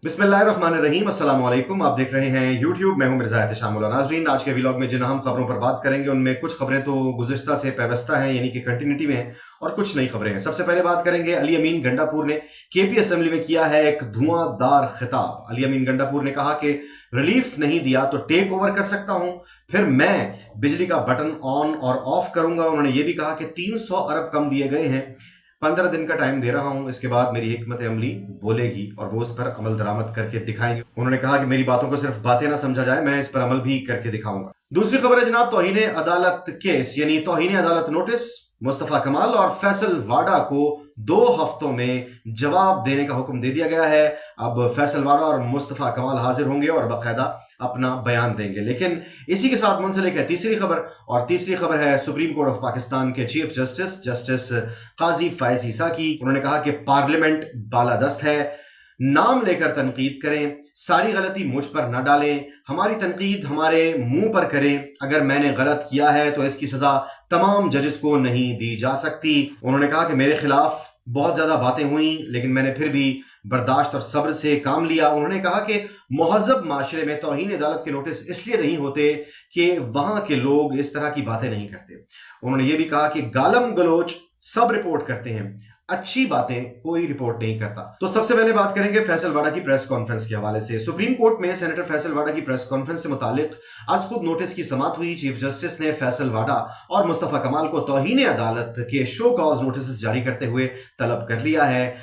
बिस्मिल्लाहिर्रहमानिर्रहीम, अस्सलाम वालेकुम। आप देख रहे हैं यूट्यूब, मैं हूं मिर्जा एहतशाम। नाज़रीन, आज के व्लॉग में जिन अहम खबरों पर बात करेंगे उनमें कुछ खबरें तो गुज़िश्ता से पैवस्ता हैं, यानी कि कंटिन्यूटी में हैं, और कुछ नई खबरें हैं। सबसे पहले बात करेंगे, अली अमीन गंडापुर ने केपी असेंबली में किया है एक धुआंधार खिताब। अली अमीन गंडापुर ने कहा कि रिलीफ नहीं दिया तो टेक ओवर कर सकता हूं, फिर मैं बिजली का बटन ऑन और ऑफ करूंगा। उन्होंने ये भी कहा कि 300 अरब कम दिए गए हैं, 15 दिन का टाइम दे रहा हूं, इसके बाद मेरी हिकमत अमली बोलेगी और वो इस पर अमल दरामद करके दिखाएंगे। उन्होंने कहा कि मेरी बातों को सिर्फ बातें ना समझा जाए, मैं इस पर अमल भी करके दिखाऊंगा। दूसरी खबर है जनाब, तौहीन अदालत केस यानी तौहीन अदालत नोटिस। मुस्तफा कमाल और फैसल वाडा को 2 हफ्तों में जवाब देने का हुक्म दे दिया गया है। अब फैसल वाडा और मुस्तफा कमाल हाजिर होंगे और बाकायदा अपना बयान देंगे। लेकिन इसी के साथ मुंसलिक है तीसरी खबर, और तीसरी खबर है सुप्रीम कोर्ट ऑफ पाकिस्तान के चीफ जस्टिस काजी फायज ईसा की। उन्होंने कहा कि पार्लियामेंट बालादस्त है, नाम लेकर तनकीद करें, सारी गलती मुझ पर न डालें, हमारी तनकीद हमारे मुंह पर करें, अगर मैंने गलत किया है तो इसकी सजा तमाम जजेस को नहीं दी जा सकती। उन्होंने कहा कि मेरे खिलाफ बहुत ज्यादा बातें हुई लेकिन मैंने फिर भी बर्दाश्त और सब्र से काम लिया। उन्होंने कहा कि मुहज़्ज़ब माशरे में तौहीन अदालत के नोटिस इसलिए नहीं होते कि वहां के लोग इस तरह की बातें नहीं करते। उन्होंने ये भी कहा कि गालम गलोच सब रिपोर्ट करते हैं, अच्छी बातें कोई रिपोर्ट नहीं करता। तो सबसे पहले बात करेंगे फैसल वाडा की प्रेस कॉन्फ्रेंस के हवाले से। सुप्रीम कोर्ट में सेनेटर फैसल वाडा की प्रेस कॉन्फ्रेंस से मुतालिक आज खुद नोटिस की समाअत हुई। चीफ जस्टिस ने फैसल वाडा और मुस्तफा कमाल को तौहीन अदालत के शो कॉज नोटिस जारी करते हुए तलब कर लिया है।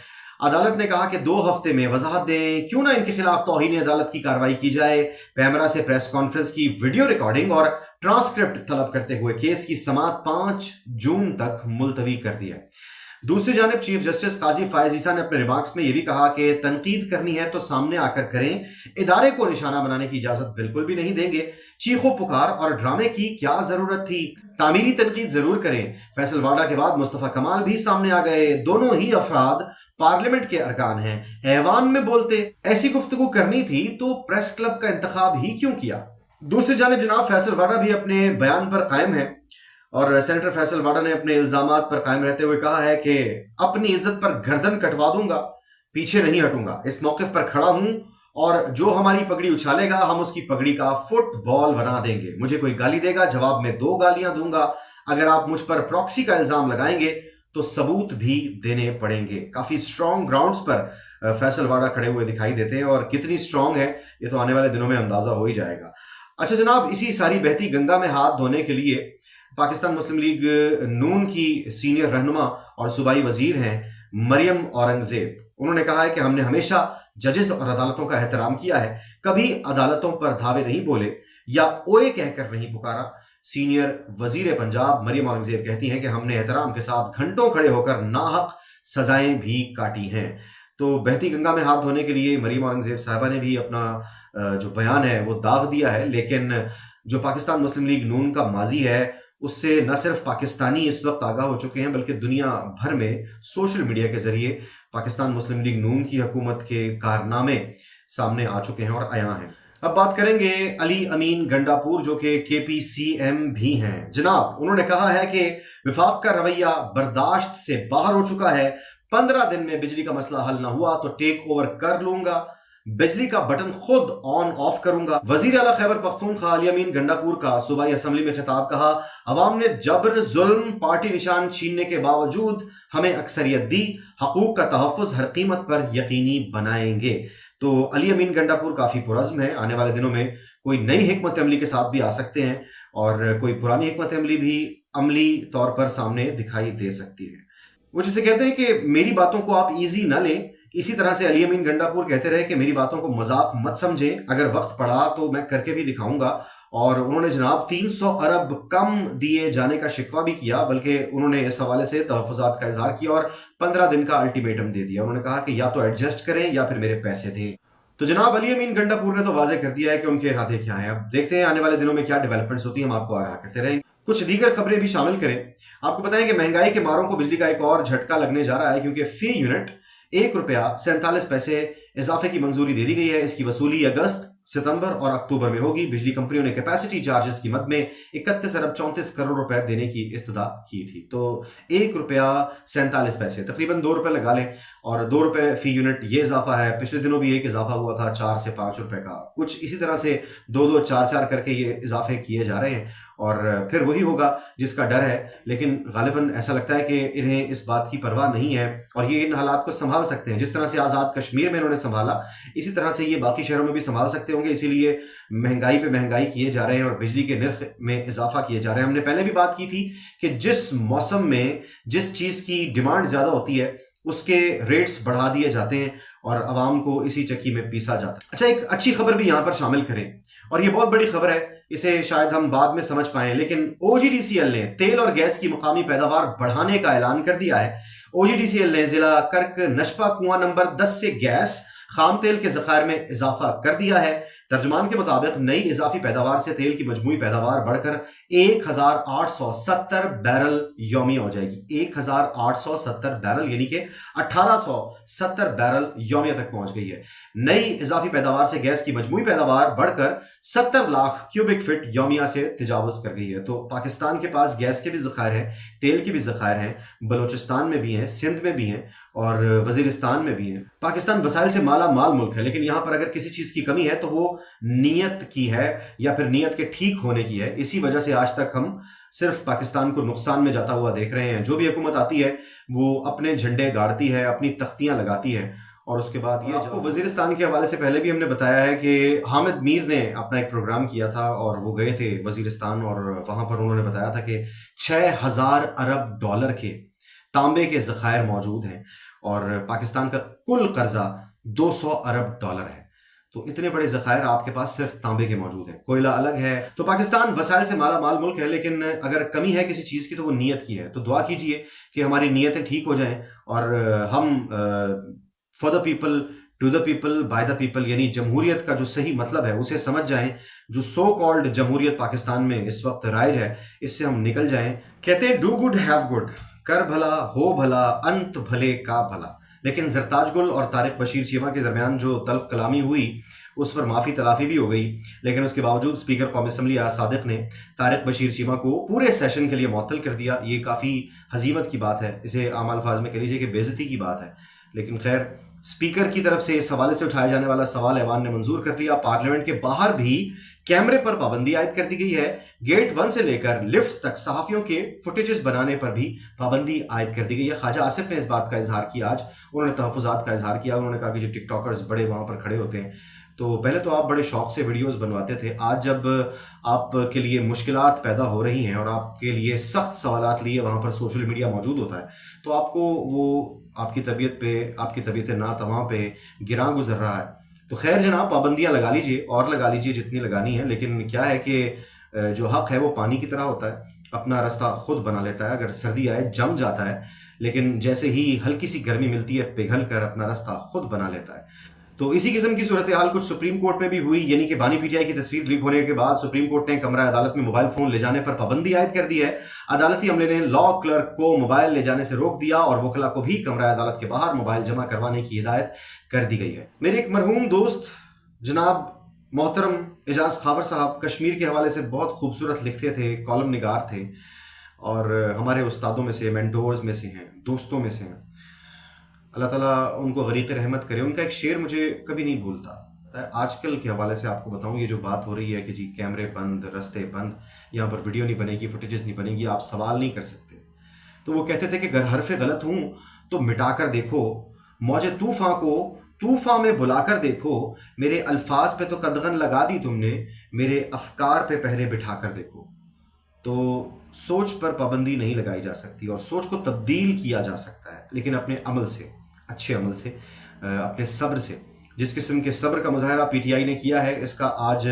अदालत ने कहा कि 2 हफ्ते में वजाहत दें, क्यों ना इनके खिलाफ तौहीन अदालत की कार्रवाई की जाए। पैमरा से प्रेस कॉन्फ्रेंस की वीडियो रिकॉर्डिंग और ट्रांसक्रिप्ट तलब करते हुए केस की समाअत 5 जून तक मुलतवी कर दी है। दूसरी जानिब चीफ जस्टिस काजी फायज ईसा ने अपने रिमार्क्स में यह भी कहा कि तनकीद करनी है तो सामने आकर करें, इदारे को निशाना बनाने की इजाजत बिल्कुल भी नहीं देंगे। चीखो पुकार और ड्रामे की क्या जरूरत थी, तामीरी तनकीद जरूर करें। फैसल वाडा के बाद मुस्तफा कमाल भी सामने आ गए, दोनों ही अफराद पार्लियामेंट के अरकान हैं, ऐवान में बोलते। ऐसी गुफ्तगू करनी थी तो प्रेस क्लब का इंतखाब ही क्यों किया। दूसरी जानिब जनाब फैसल वाडा भी अपने बयान पर कायम है और सेनेटर फैसल वाडा ने अपने इल्जामात पर कायम रहते हुए कहा है कि अपनी इज्जत पर गर्दन कटवा दूंगा, पीछे नहीं हटूंगा, इस मौके पर खड़ा हूं और जो हमारी पगड़ी उछालेगा हम उसकी पगड़ी का फुटबॉल बना देंगे। मुझे कोई गाली देगा, जवाब में 2 गालियां दूंगा। अगर आप मुझ पर प्रॉक्सी का इल्जाम लगाएंगे तो सबूत भी देने पड़ेंगे। काफी स्ट्रॉन्ग ग्राउंड्स पर फैसल वाडा खड़े हुए दिखाई देते हैं और कितनी स्ट्रॉन्ग है ये तो आने वाले दिनों में अंदाजा हो ही जाएगा। अच्छा जनाब, इसी सारी बहती गंगा में हाथ धोने के लिए पाकिस्तान मुस्लिम लीग नून की सीनियर रहनुमा और सूबाई वजीर हैं मरियम औरंगजेब। उन्होंने कहा है कि हमने हमेशा जजेस और अदालतों का एहतराम किया है, कभी अदालतों पर धावे नहीं बोले या ओए कहकर नहीं पुकारा। सीनियर वजीर पंजाब मरियम औरंगजेब कहती हैं कि हमने एहतराम के साथ घंटों खड़े होकर नाहक सजाएं भी काटी हैं। तो बहती गंगा में हाथ धोने के लिए मरियम औरंगजेब साहबा ने भी अपना जो बयान है वो दाग दिया है। लेकिन जो पाकिस्तान मुस्लिम लीग नून का माजी है उससे न सिर्फ पाकिस्तानी इस वक्त आगाह हो चुके हैं बल्कि दुनिया भर में सोशल मीडिया के जरिए पाकिस्तान मुस्लिम लीग नून की हुकूमत के कारनामे सामने आ चुके हैं और आया हैं। अब बात करेंगे अली अमीन गंडापुर जो कि KPCM भी हैं। जनाब उन्होंने कहा है कि विफाक का रवैया बर्दाश्त से बाहर हो चुका है, 15 दिन में बिजली का मसला हल ना हुआ तो टेक ओवर कर लूंगा, बिजली का बटन खुद ऑन ऑफ करूंगा। वजीर आला खैबर पख्तूनख्वा अली अमीन गंडापुर का सूबाई असेंबली में खिताब। कहा अवाम ने जबर जुल्म पार्टी निशान छीनने के बावजूद हमें अक्सरियत दी, हकूक का तहफ़्फ़ुज़ हर कीमत पर यकीनी बनाएंगे। तो अली अमीन गंडापुर काफी पुरज़्म है, आने वाले दिनों में कोई नई हिकमत अमली के साथ भी आ सकते हैं और कोई पुरानी हिकमत अमली भी अमली तौर पर सामने दिखाई दे सकती है। वो जिसे कहते हैं कि मेरी बातों को आप इजी ना लें, इसी तरह से अली अमीन गंडापुर कहते रहे कि मेरी बातों को मजाक मत समझें, अगर वक्त पड़ा तो मैं करके भी दिखाऊंगा। और उन्होंने जनाब 300 अरब कम दिए जाने का शिकवा भी किया, बल्कि उन्होंने इस हवाले से तहफ़्फ़ुज़ात का इजहार किया और 15 दिन का अल्टीमेटम दे दिया। उन्होंने कहा कि या तो एडजस्ट करें या फिर मेरे पैसे दें। तो जनाब अली अमीन गंडापुर ने तो वाज़ेह कर दिया है कि उनके इरादे क्या हैं। अब देखते हैं आने वाले दिनों में क्या डेवलपमेंट्स होती हैं, हम आपको आगाह करते रहें। कुछ दीगर खबरें भी शामिल करें। आपको बताएं कि महंगाई के मारों को बिजली का एक और झटका लगने जा रहा है, क्योंकि फी यूनिट ₹1.47 इजाफे की मंजूरी दे दी गई है। इसकी वसूली अगस्त सितंबर और अक्टूबर में होगी। बिजली कंपनियों ने कैपेसिटी चार्जेस की मद में 31 अरब 34 करोड़ रुपए देने की इस्तदा की थी। तो 1 रुपया 47 पैसे, तकरीबन 2 रुपए लगा लें, और 2 रुपए फी यूनिट ये इजाफा है। पिछले दिनों भी एक इजाफा हुआ था 4 से 5 रुपए का, कुछ इसी तरह से 2-2 4-4 करके ये इजाफे किए जा रहे हैं, और फिर वही होगा जिसका डर है। लेकिन गालिबन ऐसा लगता है कि इन्हें इस बात की परवाह नहीं है और ये इन हालात को संभाल सकते हैं। जिस तरह से आज़ाद कश्मीर में इन्होंने संभाला, इसी तरह से ये बाकी शहरों में भी संभाल सकते होंगे। इसीलिए महंगाई पे महंगाई किए जा रहे हैं और बिजली के निर्ख में इजाफा किए जा रहे हैं। हमने पहले भी बात की थी कि जिस मौसम में जिस चीज़ की डिमांड ज़्यादा होती है उसके रेट्स बढ़ा दिए जाते हैं और आवाम को इसी चक्की में पीसा जाता है। अच्छा, एक अच्छी खबर भी यहाँ पर शामिल करें, और ये बहुत बड़ी खबर है, इसे शायद हम बाद में समझ पाएं, लेकिन OGDCL ने तेल और गैस की मुकामी पैदावार बढ़ाने का ऐलान कर दिया है। OGDCL ने जिला कर्क नशपा कुआं नंबर 10 से गैस खाम तेल के ज़खायर में इजाफा कर दिया है। तर्जुमान के मुताबिक नई इजाफी पैदावार से तेल की मजमूई पैदावार बढ़कर 1870 बैरल यौमिया हो जाएगी। 1870 बैरल यानी कि 1870 बैरल यौमिया तक पहुंच गई है। नई इजाफी पैदावार से गैस की मजमूई पैदावार बढ़कर 70 लाख क्यूबिक फीट यौमिया से तजावुज कर गई है। तो पाकिस्तान के पास गैस के भी ज़खायर हैं, तेल के भी ज़खायर हैं, बलोचिस्तान में भी हैं, सिंध में भी हैं और वजीरिस्तान में भी हैं। पाकिस्तान वसाइल से माला माल मुल्क है, लेकिन यहाँ पर अगर किसी चीज़ की कमी है तो वो नीयत की है या फिर नीयत के ठीक होने की है। इसी वजह से आज तक हम सिर्फ पाकिस्तान को नुकसान में जाता हुआ देख रहे हैं। जो भी हुकूमत आती है वो अपने झंडे गाड़ती है, अपनी तख्तियां लगाती है, और उसके बाद ये आपको वजीरिस्तान के हवाले से पहले भी हमने बताया है कि हामिद मीर ने अपना एक प्रोग्राम किया था और वो गए थे वजीरिस्तान, और वहाँ पर उन्होंने बताया था कि 6000 अरब डॉलर के तांबे के ज़खायर मौजूद हैं और पाकिस्तान का कुल कर्जा 200 अरब डॉलर है। तो इतने बड़े ज़खायर आपके पास सिर्फ तांबे के मौजूद हैं, कोयला अलग है। तो पाकिस्तान वसाइल से माला माल मुल्क है, लेकिन अगर कमी है किसी चीज़ की तो वो नीयत की है। तो दुआ कीजिए कि हमारी नीयतें ठीक हो जाएं और हम for the people, to the people, by the people, यानी जमहूरियत का जो सही मतलब है उसे समझ जाएं। जो सो कॉल्ड जमहूरियत पाकिस्तान में इस वक्त राइज है, इससे हम निकल जाएं। कहते हैं डू गुड हैव गुड, कर भला हो भला, अंत भले का भला। लेकिन जरताज गुल और तारिक बशीर चीमा के दरमियान जो तल्ख कलामी हुई उस पर माफ़ी तलाफी भी हो गई, लेकिन उसके बावजूद स्पीकर कौमी असम्बली सादिक ने तारिक बशीर चीमा को पूरे सेशन के लिए मुअत्तल कर दिया। ये काफ़ी हजीमत की बात है, इसे आम अल्फाज में कह लीजिए कि बेइज्जती की बात है। लेकिन खैर, स्पीकर की तरफ से इस हवाले से उठाया जाने वाला सवाल ऐवान ने मंजूर कर लिया। पार्लियामेंट के बाहर भी कैमरे पर पाबंदी आयद कर दी गई है। गेट 1 से लेकर लिफ्ट्स तक सहाफ़ियों के फुटेजेस बनाने पर भी पाबंदी आयद कर दी गई है। ख्वाजा आसिफ ने इस बात का इजहार किया, आज उन्होंने तहफ़्फ़ुज़ात का इजहार किया। उन्होंने कहा कि जो टिकटॉकर्स बड़े वहाँ पर खड़े होते हैं, तो पहले तो आप बड़े शौक से वीडियोस बनवाते थे, आज जब आपके लिए मुश्किलात पैदा हो रही हैं और आपके लिए सख्त सवालात लिए वहाँ पर सोशल मीडिया मौजूद होता है, तो आपको वो आपकी तबीयत पे, आपकी तबीयत नातवां पे गिरा गुजर रहा है। तो खैर जनाब, पाबंदियाँ लगा लीजिए और लगा लीजिए जितनी लगानी है, लेकिन क्या है कि जो हक़ है वो पानी की तरह होता है, अपना रास्ता खुद बना लेता है। अगर सर्दी आए जम जाता है, लेकिन जैसे ही हल्की सी गर्मी मिलती है पिघल कर अपना रास्ता खुद बना लेता है। तो इसी किस्म की सूरत हाल कुछ सुप्रीम कोर्ट में भी हुई, यानी कि बानी पीटीआई की तस्वीर लीक होने के बाद सुप्रीम कोर्ट ने कमरा अदालत में मोबाइल फोन ले जाने पर पाबंदी आयद कर दी है। अदालती अमले ने लॉ क्लर्क को मोबाइल ले जाने से रोक दिया और वकला को भी कमरा अदालत के बाहर मोबाइल जमा करवाने की हिदायत कर दी गई है। मेरे एक मरहूम दोस्त जनाब मोहतरम एजाज खावर साहब कश्मीर के हवाले से बहुत खूबसूरत लिखते थे, कॉलम निगार थे और हमारे उस्तादों में से, मेंटोर्स में से हैं, दोस्तों में से हैं। अल्लाह ताला उनको गरीक़ रहमत करे। उनका एक शेर मुझे कभी नहीं भूलता। आजकल के हवाले से आपको बताऊं, ये जो बात हो रही है कि जी कैमरे बंद, रास्ते बंद, यहाँ पर वीडियो नहीं बनेगी, फुटेजेस नहीं बनेगी, आप सवाल नहीं कर सकते। तो वो कहते थे कि अगर हरफ़े गलत हूँ तो मिटा कर देखो, मौजे तूफ़ां को तूफ़ां में बुलाकर देखो, मेरे अल्फाज पे तो कदगन लगा दी तुमने, मेरे अफकार पे पहरे बिठा कर देखो। तो सोच पर पाबंदी नहीं लगाई जा सकती और सोच को तब्दील किया जा सकता है, लेकिन अपने अमल से, अच्छे अमल से, अपने सब्र से। जिस किस्म के सब्र का मुजाहरा पीटीआई ने किया है, इसका आज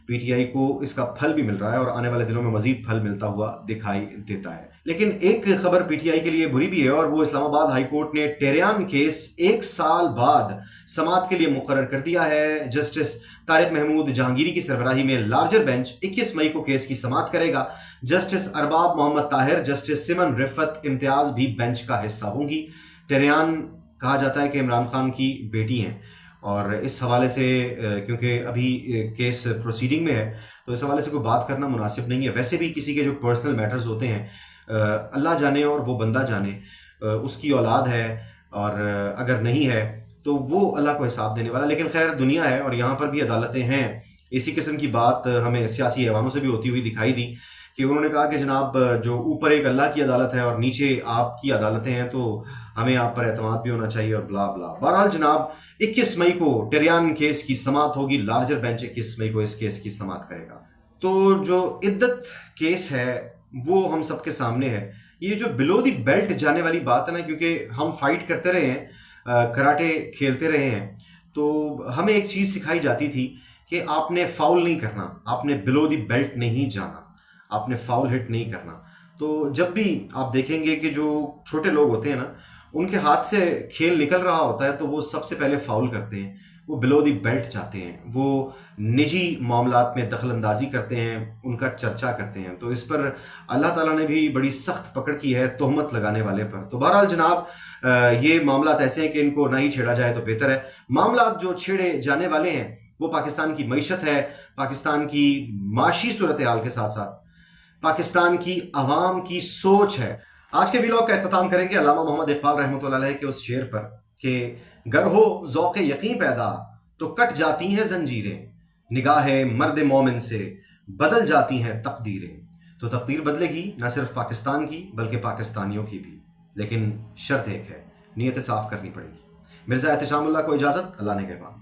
पीटीआई को इसका फल भी मिल रहा है और आने वाले दिनों में मजीद फल मिलता हुआ दिखाई देता है। लेकिन एक खबर पीटीआई के लिए बुरी भी है और वो इस्लामाबाद हाई कोर्ट ने टेरियान केस 1 साल बाद समाअत के लिए मुकर्रर कर दिया है। जस्टिस तारिक महमूद जहांगीरी की सरबराही में लार्जर बेंच 21 मई को केस की समाअत करेगा। जस्टिस अरबाब मोहम्मद ताहिर, जस्टिस सिमन रिफत इम्तियाज भी बेंच का हिस्सा होंगी। टेरियान कहा जाता है कि इमरान खान की बेटी हैं اور اس حوالے سے کیونکہ ابھی کیس پروسیڈنگ میں ہے تو اس حوالے سے کوئی بات کرنا مناسب نہیں ہے. ویسے بھی کسی کے جو پرسنل میٹرز ہوتے ہیں اللہ جانے اور وہ بندہ جانے. اس کی اولاد ہے اور اگر نہیں ہے تو وہ اللہ کو حساب دینے والا. لیکن خیر دنیا ہے اور یہاں پر بھی عدالتیں ہیں. اسی قسم کی بات ہمیں سیاسی ایوانوں سے بھی ہوتی ہوئی دکھائی دی کہ انہوں نے کہا کہ جناب جو اوپر ایک اللہ کی عدالت ہے اور نیچے آپ کی عدالتیں ہیں تو ہمیں آپ پر اعتماد بھی ہونا چاہیے اور بلا بلا. بہرحال جناب 21 مئی کو ٹریان کیس کی سماعت ہوگی. لارجر بینچ 21 مئی کو اس کیس کی سماعت کرے گا. تو جو عدت کیس ہے وہ ہم سب کے سامنے ہے. یہ جو بلو دی بیلٹ جانے والی بات ہے نا، کیونکہ ہم فائٹ کرتے رہے ہیں، کراٹے کھیلتے رہے ہیں، تو ہمیں ایک چیز سکھائی جاتی تھی کہ آپ نے فاؤل نہیں کرنا، آپ نے بلو دی بیلٹ نہیں جانا، آپ نے فاؤل ہٹ نہیں کرنا. تو جب بھی آپ دیکھیں گے کہ جو چھوٹے لوگ ہوتے ہیں نا، ان کے ہاتھ سے کھیل نکل رہا ہوتا ہے تو وہ سب سے پہلے فاؤل کرتے ہیں، وہ بلو دی بیلٹ چاہتے ہیں، وہ نجی معاملات میں دخل اندازی کرتے ہیں، ان کا چرچا کرتے ہیں. تو اس پر اللہ تعالیٰ نے بھی بڑی سخت پکڑ کی ہے تہمت لگانے والے پر. تو بہرحال جناب یہ معاملات ایسے ہیں کہ ان کو نہ ہی چھیڑا جائے تو بہتر ہے. معاملات جو چھیڑے جانے والے ہیں وہ پاکستان کی معیشت ہے، پاکستان کی معاشی صورتحال کے ساتھ ساتھ پاکستان کی عوام کی سوچ ہے. آج کے ویلاگ کا اختتام کریں گے علامہ محمد اقبال رحمۃ اللہ علیہ کے اس شعر پر کہ گر ہو ذوق یقین پیدا تو کٹ جاتی ہیں زنجیریں، نگاہ مرد مومن سے بدل جاتی ہیں تقدیریں. تو تقدیر بدلے گی نہ صرف پاکستان کی بلکہ پاکستانیوں کی بھی، لیکن شرط ایک ہے، نیت صاف کرنی پڑے گی. مرزا احتشام اللہ کو اجازت، اللہ نے کہا.